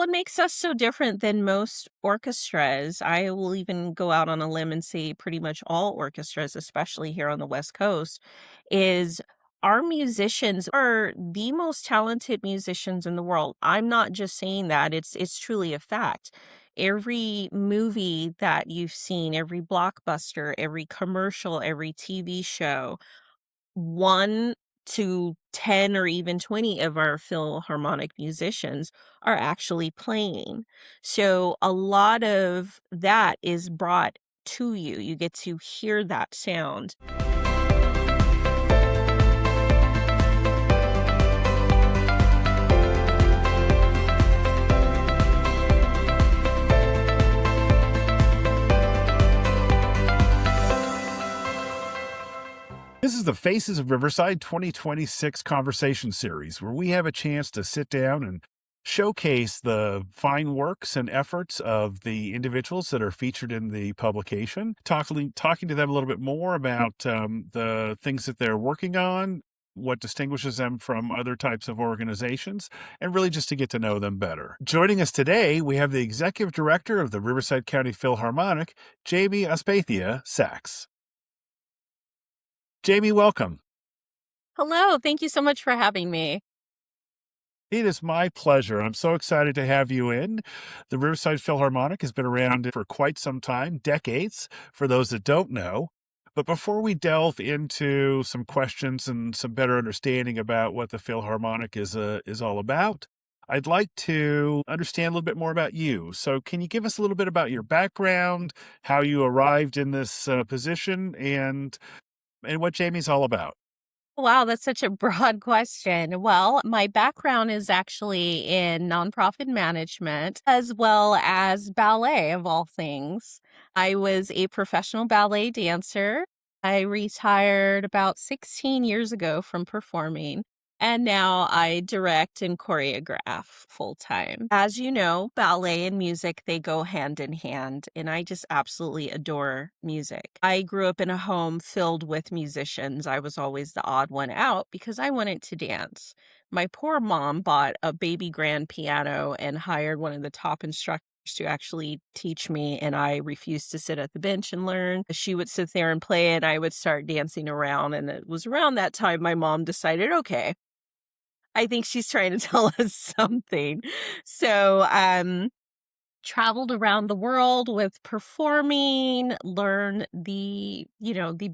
what makes us so different than most orchestras, I will even go out on a limb and say pretty much all orchestras, especially here on the West Coast, is our musicians are the most talented musicians in the world. I'm not just saying that, it's truly a fact. Every movie that you've seen, every blockbuster, every commercial, every TV show, 1 to 10 or even 20 of our Philharmonic musicians are actually playing. So a lot of that is brought to you. You get to hear that sound. This is the Faces of Riverside 2026 conversation series, where we have a chance to sit down and showcase the fine works and efforts of the individuals that are featured in the publication, talking to them a little bit more about the things that they're working on, what distinguishes them from other types of organizations, and really just to get to know them better. Joining us today, we have the Executive Director of the Riverside County Philharmonic, Jamie Azpeitia-Sachs. Jamie, welcome. Hello, thank you so much for having me. It is my pleasure. I'm so excited to have you in. The Riverside Philharmonic has been around for quite some time, decades, for those that don't know. But before we delve into some questions and some better understanding about what the Philharmonic is all about, I'd like to understand a little bit more about you. So can you give us a little bit about your background, how you arrived in this position, and what Jamie's all about? Wow, that's such a broad question. Well, my background is actually in nonprofit management as well as ballet, of all things. I was a professional ballet dancer. I retired about 16 years ago from performing, and now I direct and choreograph full time. As you know, ballet and music, they go hand in hand, and I just absolutely adore music. I grew up in a home filled with musicians. I was always the odd one out because I wanted to dance. My poor mom bought a baby grand piano and hired one of the top instructors to actually teach me, and I refused to sit at the bench and learn. She would sit there and play, and I would start dancing around. And it was around that time my mom decided, okay, I think she's trying to tell us something. So, traveled around the world with performing, learn the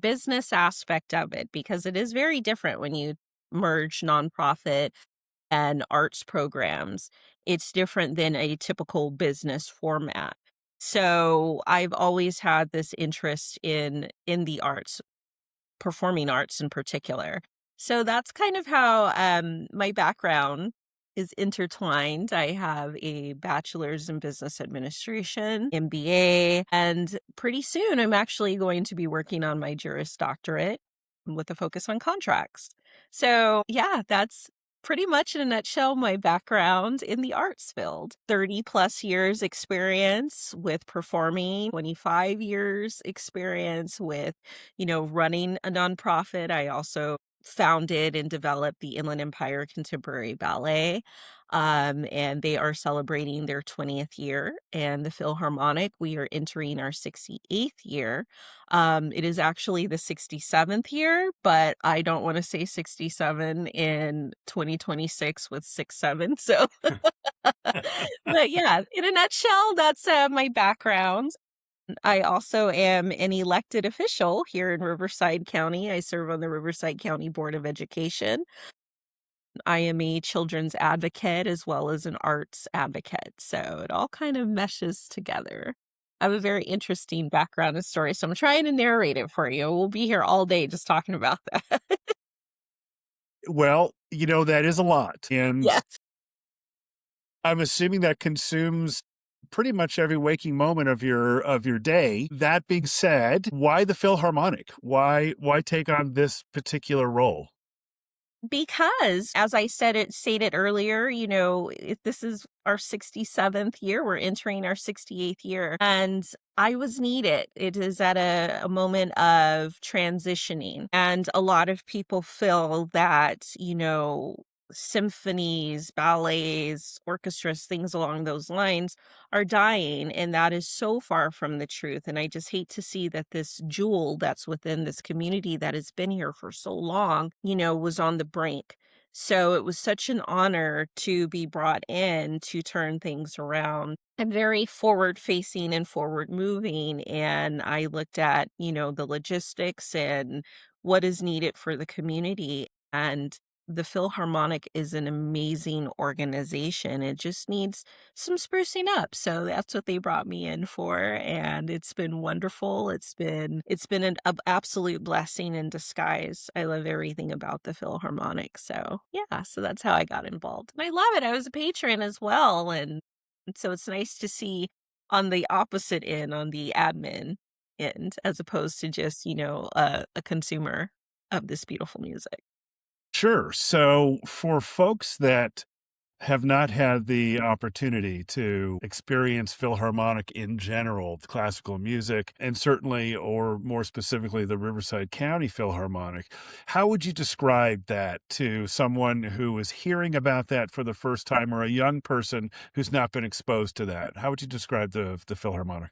business aspect of it, because it is very different when you merge nonprofit and arts programs. It's different than a typical business format. So I've always had this interest in the arts, performing arts in particular. So that's kind of how my background is intertwined. I have a bachelor's in business administration, MBA, and pretty soon I'm actually going to be working on my Juris Doctorate with a focus on contracts. So, yeah, that's pretty much in a nutshell my background in the arts field. 30 plus years experience with performing, 25 years experience with, running a nonprofit. I also founded and developed the Inland Empire Contemporary Ballet. And they are celebrating their 20th year. And the Philharmonic, we are entering our 68th year. It is actually the 67th year, but I don't want to say 67 in 2026 with 6-7. So, but yeah, in a nutshell, that's my background. I also am an elected official here in Riverside County. I serve on the Riverside County Board of Education. I am a children's advocate as well as an arts advocate. So it all kind of meshes together. I have a very interesting background and story, so I'm trying to narrate it for you. We'll be here all day just talking about that. Well, that is a lot. And Yes. I'm assuming that consumes pretty much every waking moment of your day. That being said, why the Philharmonic? Why take on this particular role? Because, as I stated earlier, if this is our 67th year, we're entering our 68th year, and I was needed. It is at a moment of transitioning, and a lot of people feel that, symphonies, ballets, orchestras, things along those lines are dying, and that is so far from the truth, and I just hate to see that this jewel that's within this community that has been here for so long, was on the brink. So it was such an honor to be brought in to turn things around. I'm very forward facing and forward moving, and I looked at, the logistics and what is needed for the community, and the Philharmonic is an amazing organization. It just needs some sprucing up. So that's what they brought me in for, and it's been wonderful. It's been an absolute blessing in disguise. I love everything about the Philharmonic. So, yeah, so that's how I got involved. And I love it. I was a patron as well, and so it's nice to see on the opposite end, on the admin end, as opposed to just, a consumer of this beautiful music. Sure. So, for folks that have not had the opportunity to experience Philharmonic in general, the classical music, and certainly, or more specifically, the Riverside County Philharmonic, how would you describe that to someone who is hearing about that for the first time or a young person who's not been exposed to that? How would you describe the Philharmonic?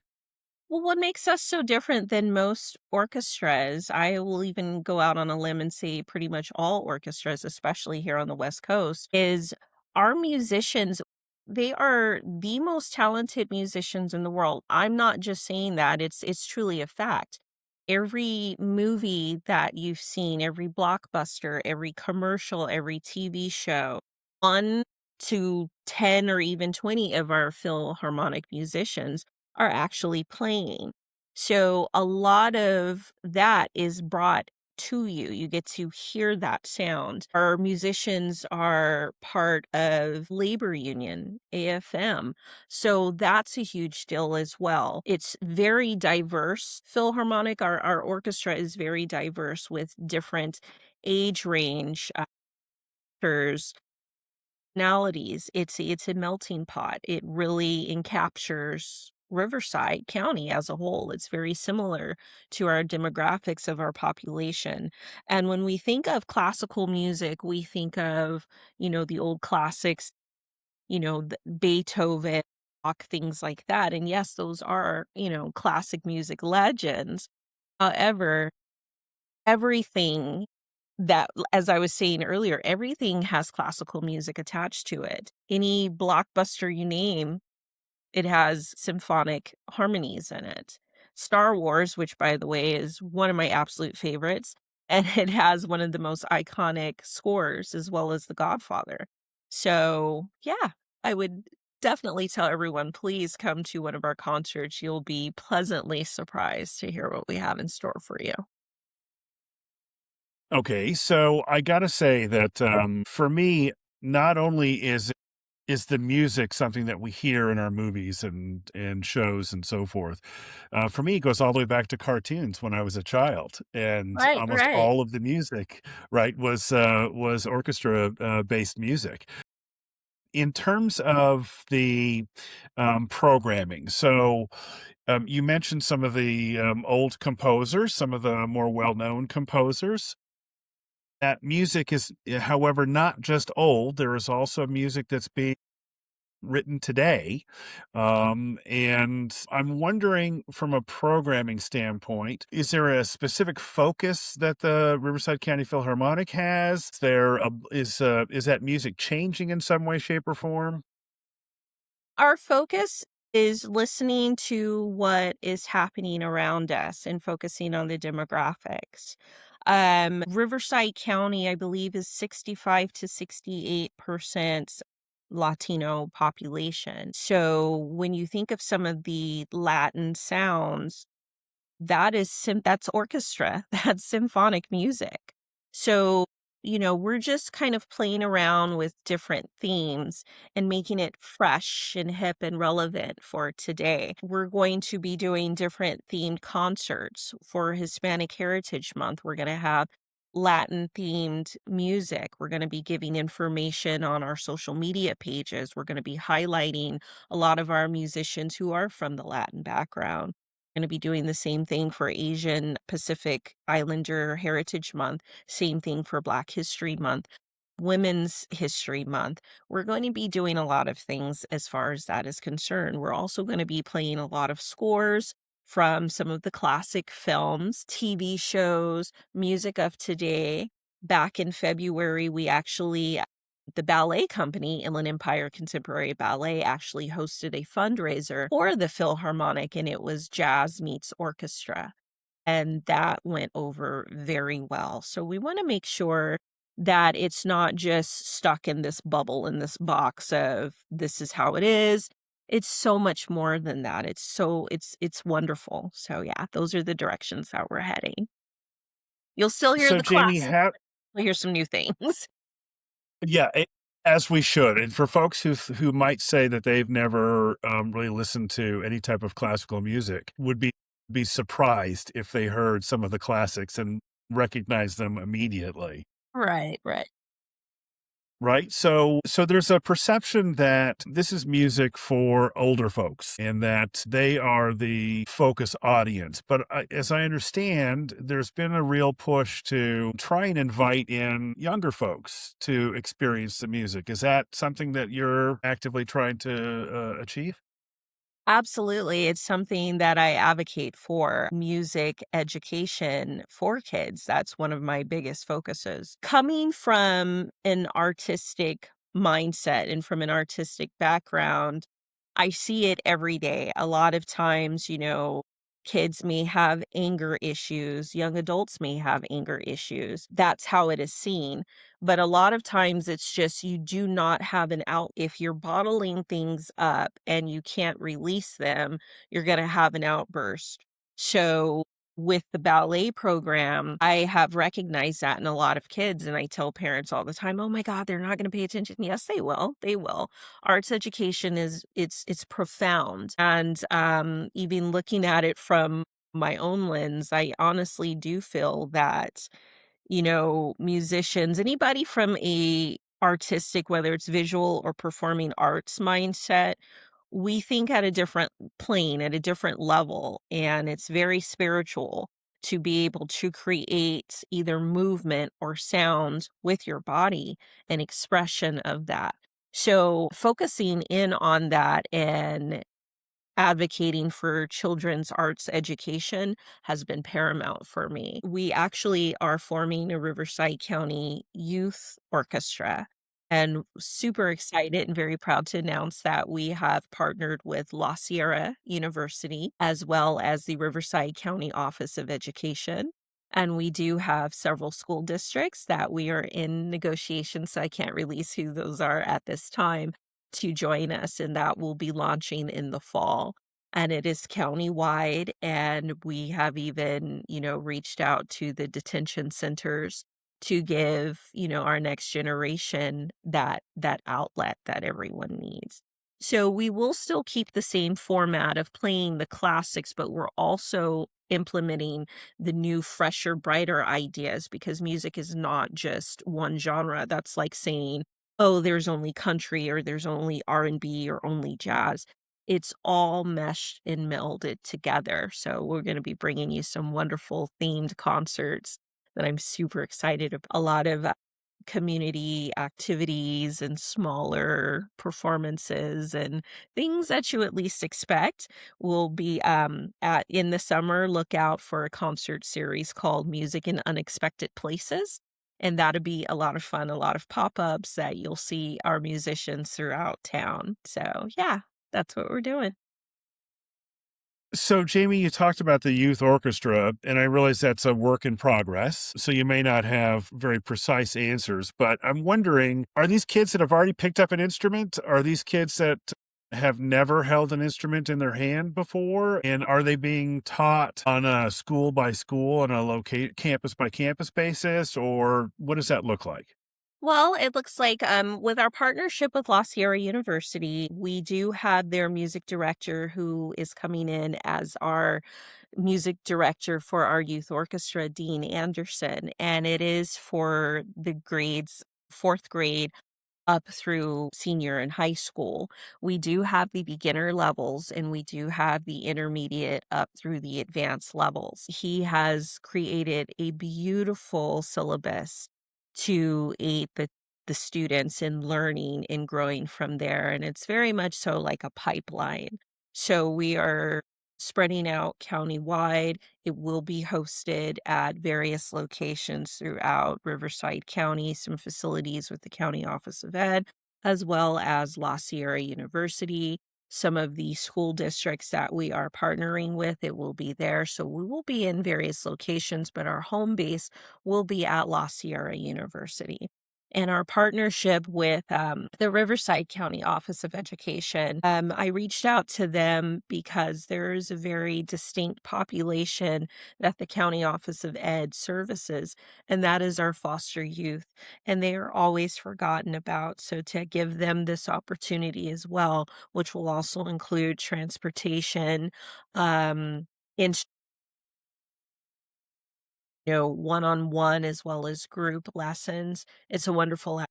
Well, what makes us so different than most orchestras, I will even go out on a limb and say pretty much all orchestras, especially here on the West Coast, is our musicians, they are the most talented musicians in the world. I'm not just saying that, it's truly a fact. Every movie that you've seen, every blockbuster, every commercial, every TV show, 1 to 10 or even 20 of our Philharmonic musicians are actually playing. So a lot of that is brought to you. You get to hear that sound. Our musicians are part of labor union, AFM. So that's a huge deal as well. It's very diverse. Philharmonic, our orchestra is very diverse with different age range, actors, personalities. It's a melting pot. It really encaptures Riverside County as a whole. It's very similar to our demographics of our population. And when we think of classical music, we think of, the old classics, Beethoven, Bach, things like that. And yes, those are, classic music legends. However, everything that as I was saying earlier, everything has classical music attached to it. Any blockbuster you name, it has symphonic harmonies in it. Star Wars, which by the way is one of my absolute favorites, and it has one of the most iconic scores as well as The Godfather. So, yeah, I would definitely tell everyone, please come to one of our concerts. You'll be pleasantly surprised to hear what we have in store for you. Okay, so I gotta say that for me, not only is the music something that we hear in our movies and shows and so forth. For me, it goes all the way back to cartoons when I was a child, and Right, almost right. all of the music, right, was orchestra based music. In terms of the programming, so you mentioned some of the old composers, some of the more well known composers. That music is, however, not just old. There is also music that's being written today. And I'm wondering from a programming standpoint, is there a specific focus that the Riverside County Philharmonic has? Is that music changing in some way, shape, or form? Our focus is listening to what is happening around us and focusing on the demographics. Riverside County, I believe, is 65 to 68% Latino population. So when you think of some of the Latin sounds, that's orchestra, that's symphonic music. So, we're just kind of playing around with different themes and making it fresh and hip and relevant for today. We're going to be doing different themed concerts for Hispanic Heritage Month. We're gonna have Latin themed music. We're gonna be giving information on our social media pages. We're gonna be highlighting a lot of our musicians who are from the Latin background. Gonna be doing the same thing for Asian Pacific Islander Heritage Month, same thing for Black History Month. Women's History Month, we're going to be doing a lot of things as far as that is concerned. We're also going to be playing a lot of scores from some of the classic films, TV shows, music of today. Back in February, the ballet company, Inland Empire Contemporary Ballet, actually hosted a fundraiser for the Philharmonic, and it was jazz meets orchestra. And that went over very well. So we want to make sure that it's not just stuck in this bubble, in this box of this is how it is. It's so much more than that. It's wonderful. So yeah, those are the directions that we're heading. You'll still hear So, the Jamie, classics. have You'll hear some new things. yeah, as we should. And for folks who might say that they've never really listened to any type of classical music, would be surprised if they heard some of the classics and recognize them immediately. Right, right. Right? So there's a perception that this is music for older folks and that they are the focus audience. But as I understand, there's been a real push to try and invite in younger folks to experience the music. Is that something that you're actively trying to achieve? Absolutely. It's something that I advocate for, music education for kids. That's one of my biggest focuses. Coming from an artistic mindset and from an artistic background, I see it every day. A lot of times, kids may have anger issues, young adults may have anger issues. That's how it is seen. But a lot of times it's just you do not have an out. If you're bottling things up and you can't release them, you're going to have an outburst. So, with the ballet program, I have recognized that in a lot of kids. And I tell parents all the time, oh my God, they're not going to pay attention. Yes, they will. They will. Arts education it's profound. And even looking at it from my own lens, I honestly do feel that musicians, anybody from a artistic, whether it's visual or performing arts mindset, we think at a different plane, at a different level, and it's very spiritual to be able to create either movement or sound with your body, an expression of that. So focusing in on that and advocating for children's arts education has been paramount for me. We actually are forming a Riverside County Youth Orchestra and super excited and very proud to announce that we have partnered with La Sierra University as well as the Riverside County Office of Education. And we do have several school districts that we are in negotiations, so I can't release who those are at this time to join us, and that will be launching in the fall. And it is countywide, and we have even, reached out to the detention centers to give, our next generation that outlet that everyone needs. So we will still keep the same format of playing the classics, but we're also implementing the new, fresher, brighter ideas because music is not just one genre. That's like saying, oh, there's only country or there's only R&B or only jazz. It's all meshed and melded together. So we're going to be bringing you some wonderful themed concerts that I'm super excited about. A lot of community activities and smaller performances and things that you at least expect will be at in the summer. Look out for a concert series called Music in Unexpected Places, and that'll be a lot of fun, a lot of pop-ups that you'll see our musicians throughout town. So yeah, that's what we're doing. So, Jamie, you talked about the youth orchestra, and I realize that's a work in progress. So, you may not have very precise answers, but I'm wondering, are these kids that have already picked up an instrument? Are these kids that have never held an instrument in their hand before? And are they being taught on a school by school, on a campus by campus basis? Or what does that look like? Well, it looks like with our partnership with La Sierra University, we do have their music director who is coming in as our music director for our youth orchestra, Dean Anderson. And it is for the grades, fourth grade up through senior and high school. We do have the beginner levels and we do have the intermediate up through the advanced levels. He has created a beautiful syllabus to aid the the students and learning and growing from there. And it's very much so like a pipeline. So we are spreading out countywide. It will be hosted at various locations throughout Riverside County, some facilities with the County Office of Ed, as well as La Sierra University. Some of the school districts that we are partnering with, it will be there. So we will be in various locations, but our home base will be at La Sierra University. And our partnership with the Riverside County Office of Education, I reached out to them because there's a very distinct population that the County Office of Ed services, and that is our foster youth. And they are always forgotten about. So to give them this opportunity as well, which will also include transportation, um, one-on-one as well as group lessons. It's a wonderful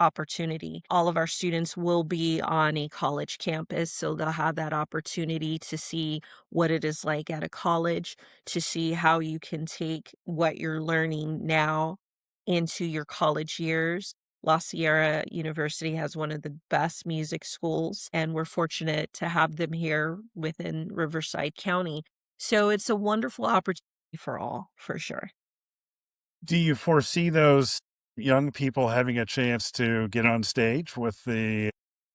opportunity. All of our students will be on a college campus, so they'll have that opportunity to see what it is like at a college, to see how you can take what you're learning now into your college years. La Sierra University has one of the best music schools, and we're fortunate to have them here within Riverside County. So it's a wonderful opportunity for all, for sure. Do you foresee those young people having a chance to get on stage with the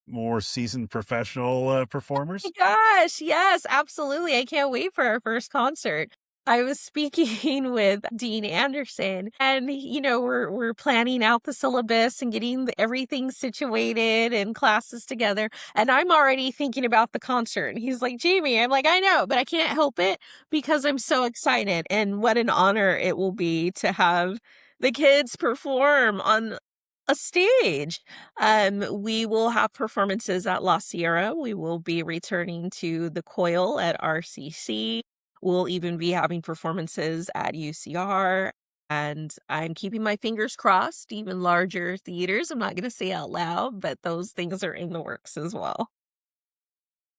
more seasoned professional My performers? gosh, yes, absolutely. I can't wait for our first concert. I was speaking with Dean Anderson, and we're planning out the syllabus and getting everything situated and classes together. And I'm already thinking about the concert. And he's like, Jamie, I'm like, I know, but I can't help it because I'm so excited. And what an honor it will be to have the kids perform on a stage. We will have performances at La Sierra. We will be returning to the Coil at RCC. We'll even be having performances at UCR. And I'm keeping my fingers crossed, even larger theaters. I'm not going to say out loud, but those things are in the works as well.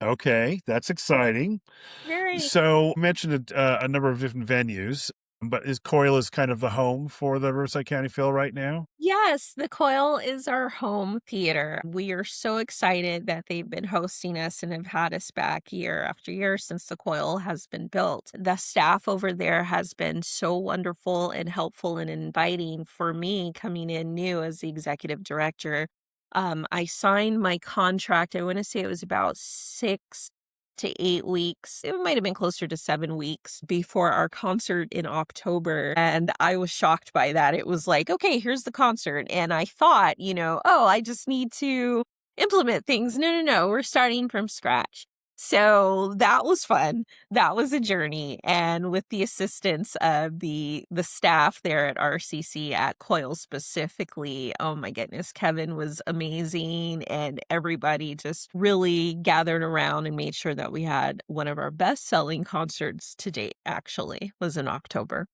Okay, that's exciting. Very. So, you mentioned a number of different venues, but is Coil is kind of the home for the Riverside County Phil right now? Yes, the Coil is our home theater. We are so excited that they've been hosting us and have had us back year after year since the Coil has been built. The staff over there has been so wonderful and helpful and inviting for me coming in new as the executive director. I signed my contract, I want to say it was about 6 to 8 weeks. It might have been closer to 7 weeks before our concert in October. And I was shocked by that. It was like, okay, here's the concert. And I thought, oh, I just need to implement things. No, no, no. We're starting from scratch. So that was fun. That was a journey. And with the assistance of the staff there at RCC at Coil specifically, oh my goodness, Kevin was amazing. And everybody just really gathered around and made sure that we had one of our best selling concerts to date, actually, was in October.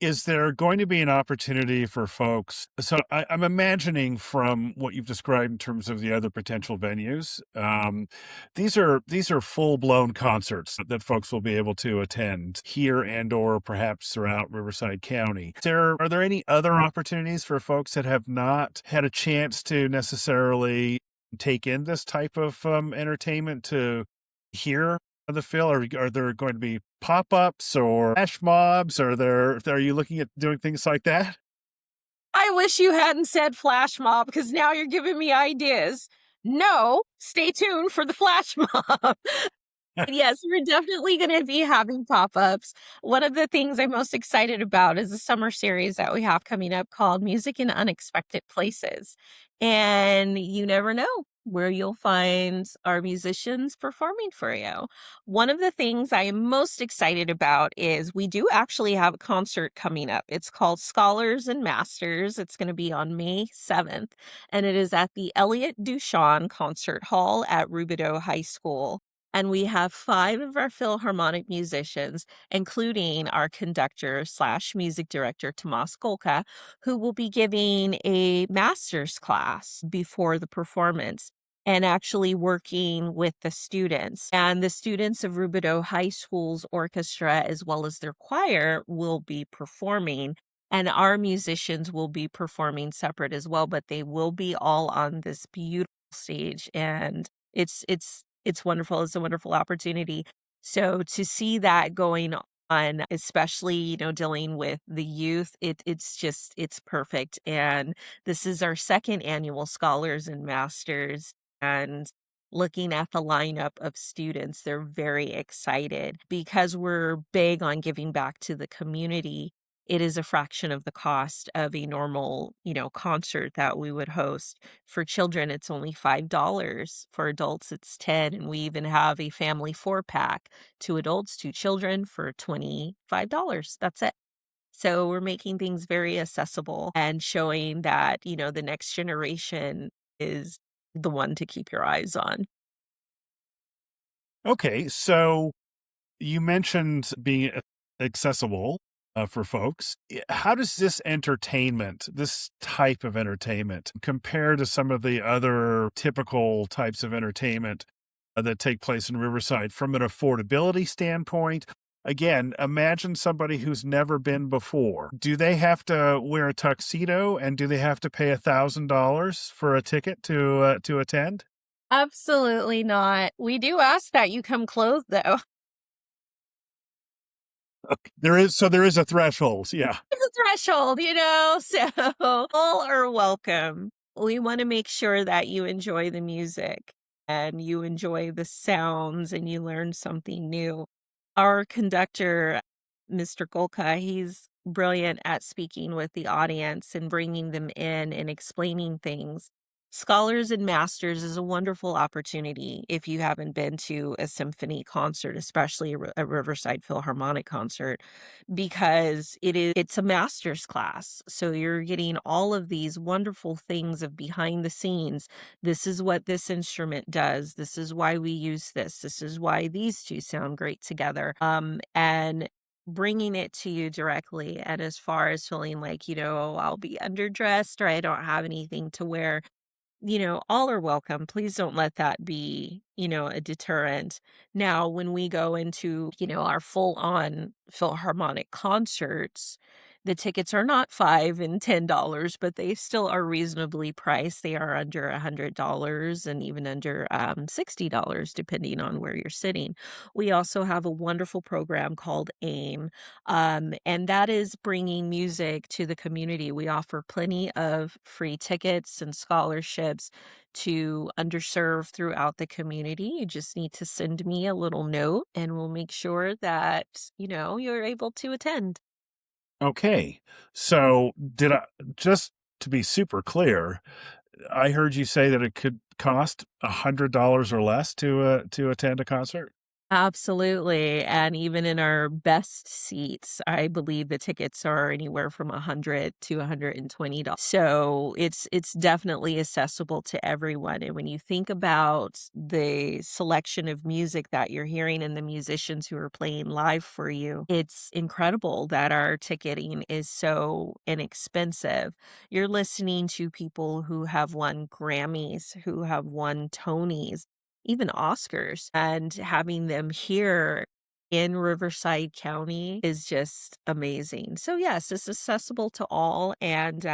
Is there going to be an opportunity for folks? So I'm imagining from what you've described in terms of the other potential venues, these are full blown concerts that folks will be able to attend here and or perhaps throughout Riverside County. Are there any other opportunities for folks that have not had a chance to necessarily take in this type of entertainment to hear the Phil? Are there going to be pop-ups or flash mobs? Are you looking at doing things like that? I wish you hadn't said flash mob because now you're giving me ideas. No, stay tuned for the flash mob. Yes, we're definitely gonna be having pop-ups. One of the things I'm most excited about is a summer series that we have coming up called Music in Unexpected Places. And you never know where you'll find our musicians performing for you. One of the things I am most excited about is we do actually have a concert coming up. It's called Scholars and Masters. It's gonna be on May 7th, and it is at the Elliott Duchamp Concert Hall at Rubidoux High School. And we have 5 of our Philharmonic musicians, including our conductor slash music director, Tomas Golka, who will be giving a master's class before the performance and actually working with the students. And the students of Rubidoux High School's orchestra, as well as their choir, will be performing. and our musicians will be performing separate as well, but they will be all on this beautiful stage, and it's wonderful. It's a wonderful opportunity. So to see that going on, especially, dealing with the youth, it's perfect. And this is our second annual Scholars and Masters, and looking at the lineup of students, they're very excited because we're big on giving back to the community. It is a fraction of the cost of a normal, concert that we would host. For children, it's only $5. For adults, it's 10, and we even have a family 4-pack, 2 adults, 2 children for $25. That's it. So we're making things very accessible and showing that, the next generation is the one to keep your eyes on. Okay, so you mentioned being accessible for folks. How does this type of entertainment, compare to some of the other typical types of entertainment that take place in Riverside from an affordability standpoint? Again, imagine somebody who's never been before. Do they have to wear a tuxedo, and do they have to pay $1,000 for a ticket to attend? Absolutely not. We do ask that you come clothed, though. There is a threshold. Yeah. There's a threshold, so all are welcome. We wanna make sure that you enjoy the music and you enjoy the sounds and you learn something new. Our conductor, Mr. Golka, he's brilliant at speaking with the audience and bringing them in and explaining things. Scholars and Masters is a wonderful opportunity if you haven't been to a symphony concert, especially a Riverside Philharmonic concert, because it's a master's class. So you're getting all of these wonderful things of behind the scenes. This is what this instrument does. This is why we use this. This is why these two sound great together. And bringing it to you directly. And as far as feeling like, I'll be underdressed or I don't have anything to wear, all are welcome. Please don't let that be, a deterrent. Now, when we go into, our full on Philharmonic concerts, the tickets are not $5 and $10, but they still are reasonably priced. They are under $100 and even under $60, depending on where you're sitting. We also have a wonderful program called AIM, and that is bringing music to the community. We offer plenty of free tickets and scholarships to underserved throughout the community. You just need to send me a little note and we'll make sure that, you're able to attend. Okay. So did I just to be super clear, I heard you say that it could cost $100 or less to attend a concert? Absolutely, and even in our best seats, I believe the tickets are anywhere from 100 to $120. So it's definitely accessible to everyone, and when you think about the selection of music that you're hearing and the musicians who are playing live for you, it's incredible that our ticketing is so inexpensive. You're listening to people who have won Grammys, who have won Tonys, even Oscars, and having them here in Riverside County is just amazing. So yes, it's accessible to all, and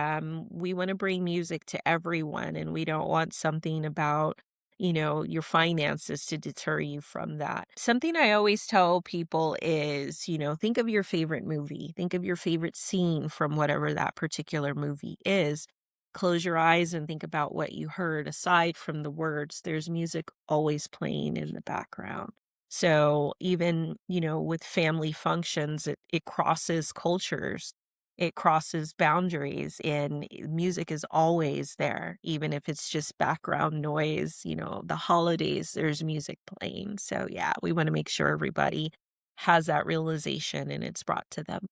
we want to bring music to everyone, and we don't want something about your finances to deter you from that. Something I always tell people is, think of your favorite movie, think of your favorite scene from whatever that particular movie is. Close your eyes and think about what you heard. Aside from the words, there's music always playing in the background. So even, with family functions, it crosses cultures, it crosses boundaries, and music is always there, even if it's just background noise. The holidays, there's music playing. So yeah, we want to make sure everybody has that realization and it's brought to them.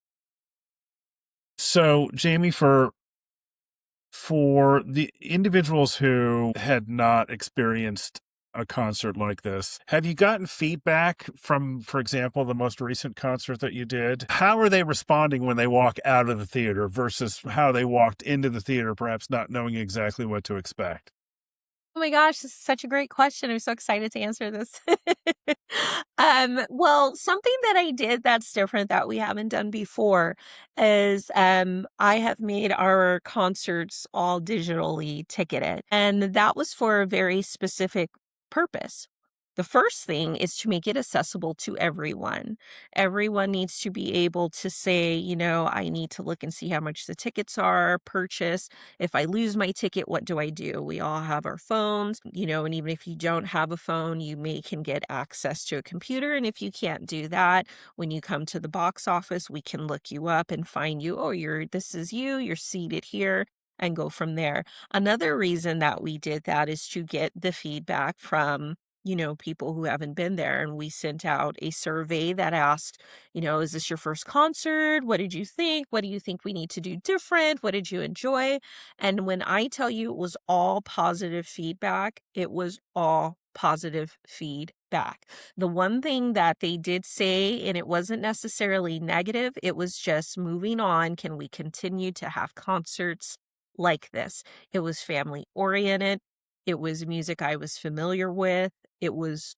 So, Jamie, for the individuals who had not experienced a concert like this, have you gotten feedback from, for example, the most recent concert that you did? How are they responding when they walk out of the theater versus how they walked into the theater, perhaps not knowing exactly what to expect? Oh my gosh, this is such a great question. I'm so excited to answer this. Well, something that I did that's different that we haven't done before is I have made our concerts all digitally ticketed, and that was for a very specific purpose. The first thing is to make it accessible to everyone. Everyone needs to be able to say, I need to look and see how much the tickets are, purchase. If I lose my ticket, what do I do? We all have our phones, and even if you don't have a phone, you can get access to a computer. And if you can't do that, when you come to the box office, we can look you up and find you. Oh, this is you, you're seated here, and go from there. Another reason that we did that is to get the feedback from people who haven't been there. And we sent out a survey that asked, is this your first concert? What did you think? What do you think we need to do different? What did you enjoy? And when I tell you it was all positive feedback, it was all positive feedback. The one thing that they did say, and it wasn't necessarily negative, it was just moving on. Can we continue to have concerts like this? It was family oriented. It was music I was familiar with. It was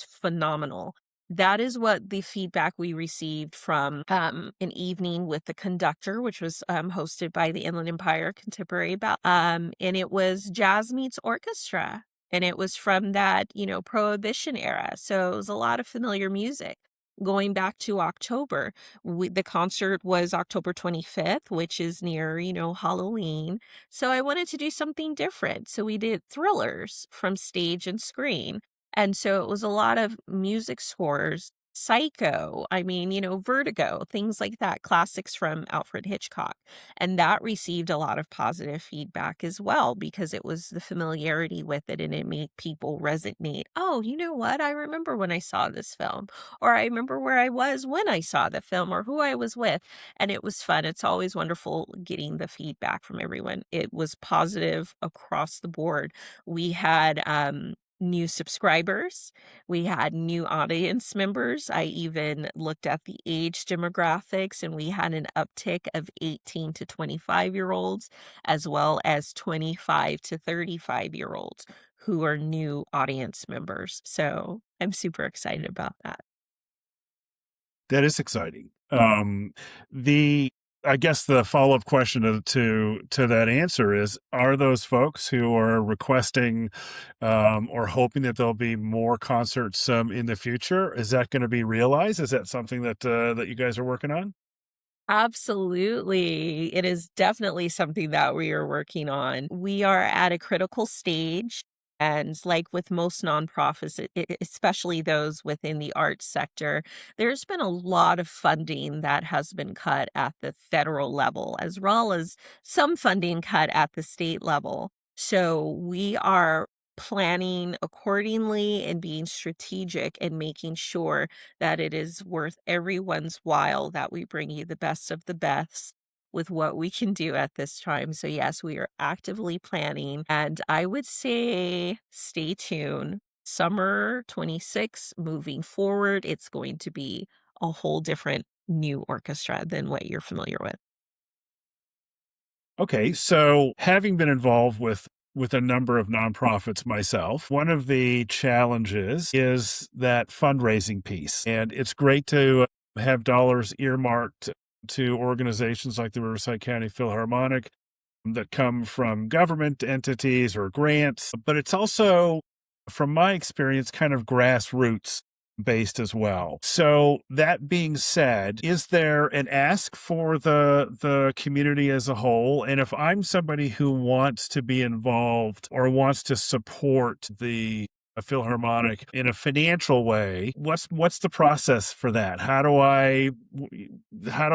phenomenal. That is what the feedback we received from an evening with the conductor, which was hosted by the Inland Empire Contemporary Ballet. And it was jazz meets orchestra. And it was from that, Prohibition era. So it was a lot of familiar music. Going back to October, the concert was October 25th, which is near, Halloween. So I wanted to do something different. So we did thrillers from stage and screen. And so it was a lot of music scores, Psycho, Vertigo, things like that, classics from Alfred Hitchcock. And that received a lot of positive feedback as well because it was the familiarity with it and it made people resonate. Oh, you know what? I remember when I saw this film, or I remember where I was when I saw the film or who I was with. And it was fun. It's always wonderful getting the feedback from everyone. It was positive across the board. We had new subscribers. We had new audience members. I even looked at the age demographics, and we had an uptick of 18 to 25-year-olds, as well as 25 to 35-year-olds who are new audience members. So I'm super excited about that. That is exciting. The I guess the follow-up question to that answer is, are those folks who are requesting, or hoping that there'll be more concerts, in the future, is that gonna be realized? Is that something that you guys are working on? Absolutely. It is definitely something that we are working on. We are at a critical stage. And like with most nonprofits, especially those within the arts sector, there's been a lot of funding that has been cut at the federal level, as well as some funding cut at the state level. So we are planning accordingly and being strategic and making sure that it is worth everyone's while that we bring you the best of the best with what we can do at this time. So, yes, we are actively planning, and I would say stay tuned. Summer 26 moving forward, it's going to be a whole different new orchestra than what you're familiar with. Okay, so having been involved with a number of nonprofits myself, one of the challenges is that fundraising piece. And it's great to have dollars earmarked to organizations like the Riverside County Philharmonic that come from government entities or grants, but it's also, from my experience, kind of grassroots based as well. So that being said, is there an ask for the community as a whole? And if I'm somebody who wants to be involved or wants to support the Philharmonic in a financial way, what's the process for that? How do I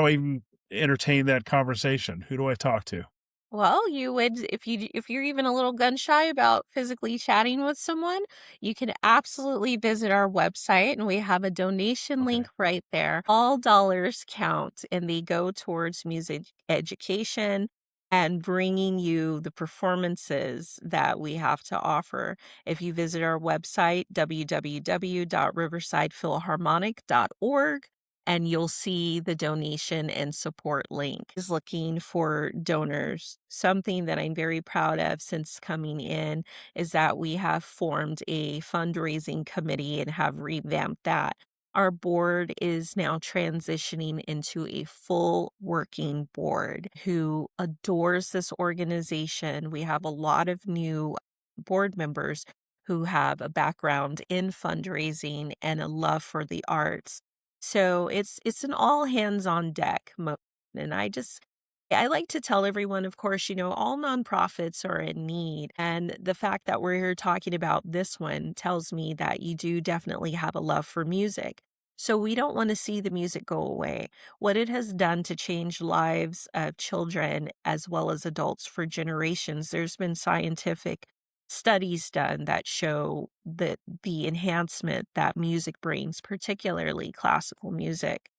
even entertain that conversation? Who do I talk to? Well, you would if you're even a little gun shy about physically chatting with someone, you can absolutely visit our website and we have a donation Okay. link right there. All dollars count and they go towards music education and bringing you the performances that we have to offer. If you visit our website, www.riversidephilharmonic.org, and you'll see the donation and support link. Is looking for donors. Something that I'm very proud of since coming in is that we have formed a fundraising committee and have revamped that. Our board is now transitioning into a full working board who adores this organization. We have a lot of new board members who have a background in fundraising and a love for the arts. So it's an all hands on deck moment. And I like to tell everyone, of course, all nonprofits are in need. And the fact that we're here talking about this one tells me that you do definitely have a love for music. So we don't want to see the music go away. What it has done to change lives of children as well as adults for generations, there's been scientific studies done that show that the enhancement that music brings, particularly classical music.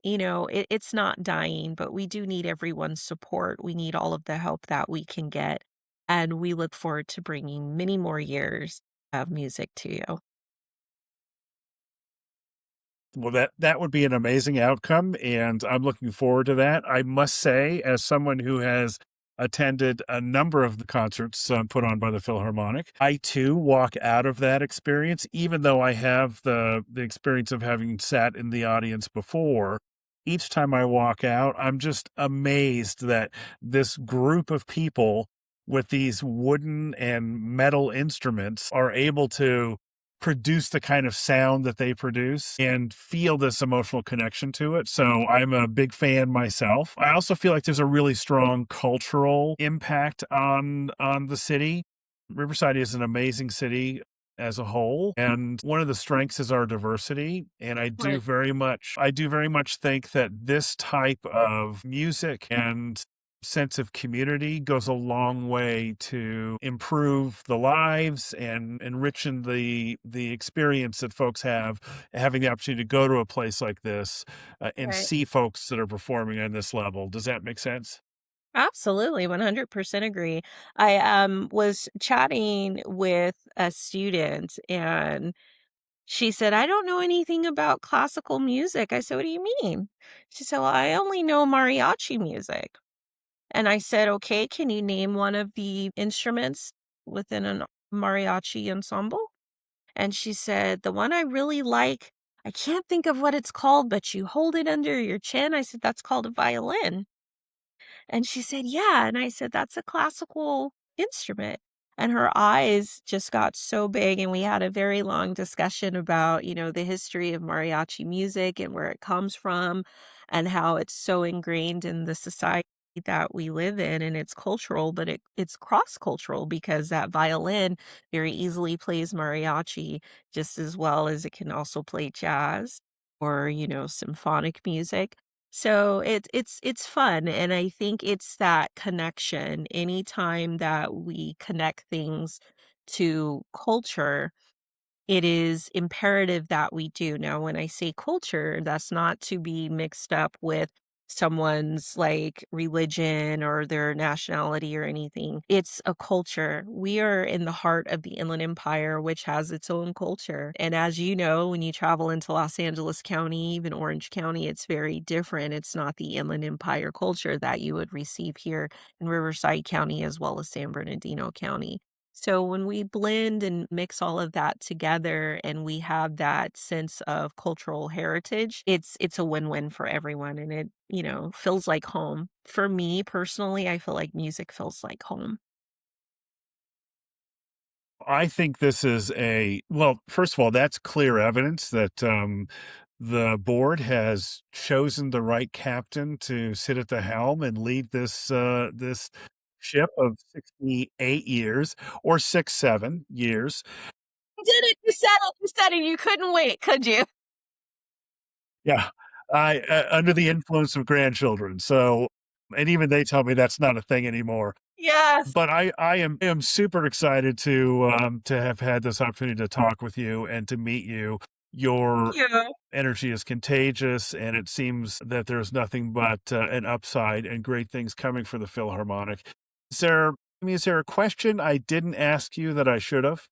It's not dying, but we do need everyone's support. We need all of the help that we can get. And we look forward to bringing many more years of music to you. Well, that would be an amazing outcome, and I'm looking forward to that. I must say, as someone who has attended a number of the concerts put on by the Philharmonic, I too walk out of that experience, even though I have the experience of having sat in the audience before. Each time I walk out, I'm just amazed that this group of people with these wooden and metal instruments are able to produce the kind of sound that they produce and feel this emotional connection to it. So I'm a big fan myself. I also feel like there's a really strong cultural impact on the city. Riverside is an amazing city as a whole, and one of the strengths is our diversity, and Right. I do very much think that this type of music and sense of community goes a long way to improve the lives and enriching the experience that folks have having the opportunity to go to a place like this and Right. see folks that are performing on this level. Does that make sense? Absolutely, 100% agree. I was chatting with a student and she said, "I don't know anything about classical music." I said, "What do you mean?" She said, "Well, I only know mariachi music." And I said, "Okay, can you name one of the instruments within an mariachi ensemble?" And she said, "The one I really like, I can't think of what it's called, but you hold it under your chin." I said, "That's called a violin." And she said, "Yeah." And I said, "That's a classical instrument." And her eyes just got so big, and we had a very long discussion about, the history of mariachi music and where it comes from and how it's so ingrained in the society that we live in, and it's cultural, but it's cross-cultural because that violin very easily plays mariachi just as well as it can also play jazz or, symphonic music. So it's fun, and I think it's that connection. Anytime that we connect things to culture, it is imperative that we do. Now, when I say culture, that's not to be mixed up with someone's like religion or their nationality or anything. It's a culture. We are in the heart of the Inland Empire, which has its own culture. And as you know, when you travel into Los Angeles County, even Orange County, it's very different. It's not the Inland Empire culture that you would receive here in Riverside County as well as San Bernardino County. So when we blend and mix all of that together and we have that sense of cultural heritage, it's a win-win for everyone and it, feels like home. For me personally, I feel like music feels like home. I think this is well, first of all, that's clear evidence that the board has chosen the right captain to sit at the helm and lead this ship of 68 years or 6, 7 years. You did it. You said it. You couldn't wait, could you? Yeah, I under the influence of grandchildren. So, and even they tell me that's not a thing anymore. Yes. But I am super excited to have had this opportunity to talk with you and to meet you. Thank Your you. energy is contagious, and it seems that there's nothing but an upside and great things coming for the Philharmonic. Is there, I mean, is there a question I didn't ask you that I should have?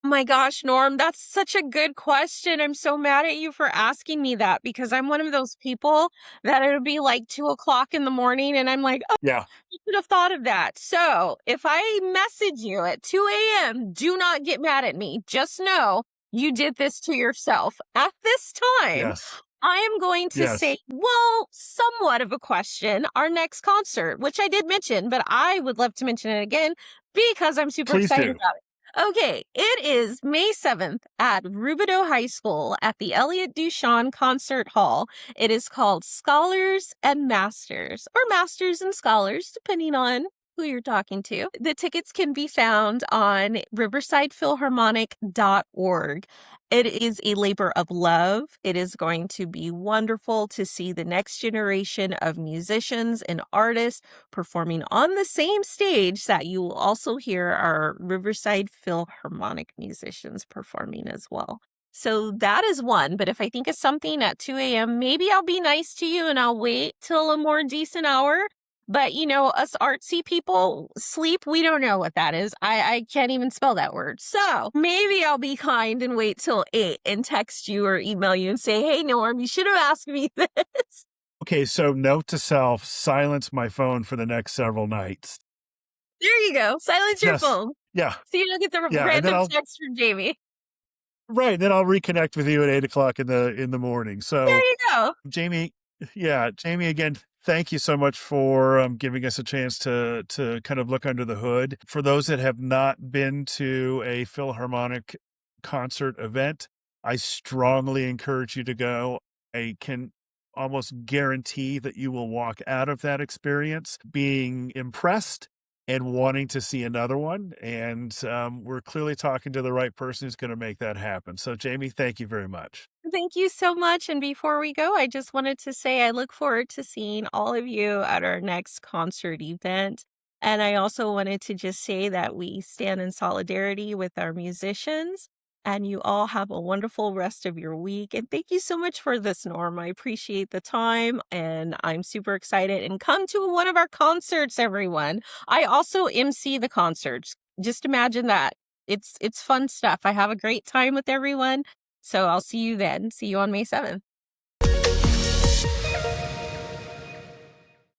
My gosh, Norm, that's such a good question. I'm so mad at you for asking me that because I'm one of those people that it'll be like 2 o'clock in the morning and I'm like, oh, Yeah. you should have thought of that. So if I message you at 2 a.m., do not get mad at me. Just know you did this to yourself. At this time, Yes. I am going to say, Yes. well, somewhat of a question, our next concert, which I did mention, but I would love to mention it again because I'm super Please excited do. about it. Okay, it is May 7th at Rubidoux High School at the Elliott Duchamp Concert Hall. It is called Scholars and Masters, or Masters and Scholars, depending on who you're talking to. The tickets can be found on riversidephilharmonic.org. It is a labor of love. It is going to be wonderful to see the next generation of musicians and artists performing on the same stage that you will also hear our Riverside Philharmonic musicians performing as well. So that is one, but if I think of something at 2 a.m., maybe I'll be nice to you and I'll wait till a more decent hour. But us artsy people, sleep, we don't know what that is. I can't even spell that word. So maybe I'll be kind and wait till 8 and text you or email you and say, hey, Norm, you should have asked me this. Okay, so note to self, silence my phone for the next several nights. There you go. Silence your Just phone. yeah, So you don't get the yeah, and then random I'll text from Jamie. then I'll reconnect with you at 8 o'clock in the morning. There So you go. Jamie, yeah, Jamie, again, thank you so much for giving us a chance to kind of look under the hood. For those that have not been to a Philharmonic concert event, I strongly encourage you to go. I can almost guarantee that you will walk out of that experience being impressed and wanting to see another one. And we're clearly talking to the right person who's going to make that happen. So, Jamie, thank you very much. Thank you so much. And before we go, I just wanted to say I look forward to seeing all of you at our next concert event. And I also wanted to just say that we stand in solidarity with our musicians. And you all have a wonderful rest of your week. And thank you so much for this, Norm. I appreciate the time and I'm super excited. And come to one of our concerts, everyone. I also MC the concerts. Just imagine that. It's fun stuff. I have a great time with everyone. So I'll see you then. See you on May 7th.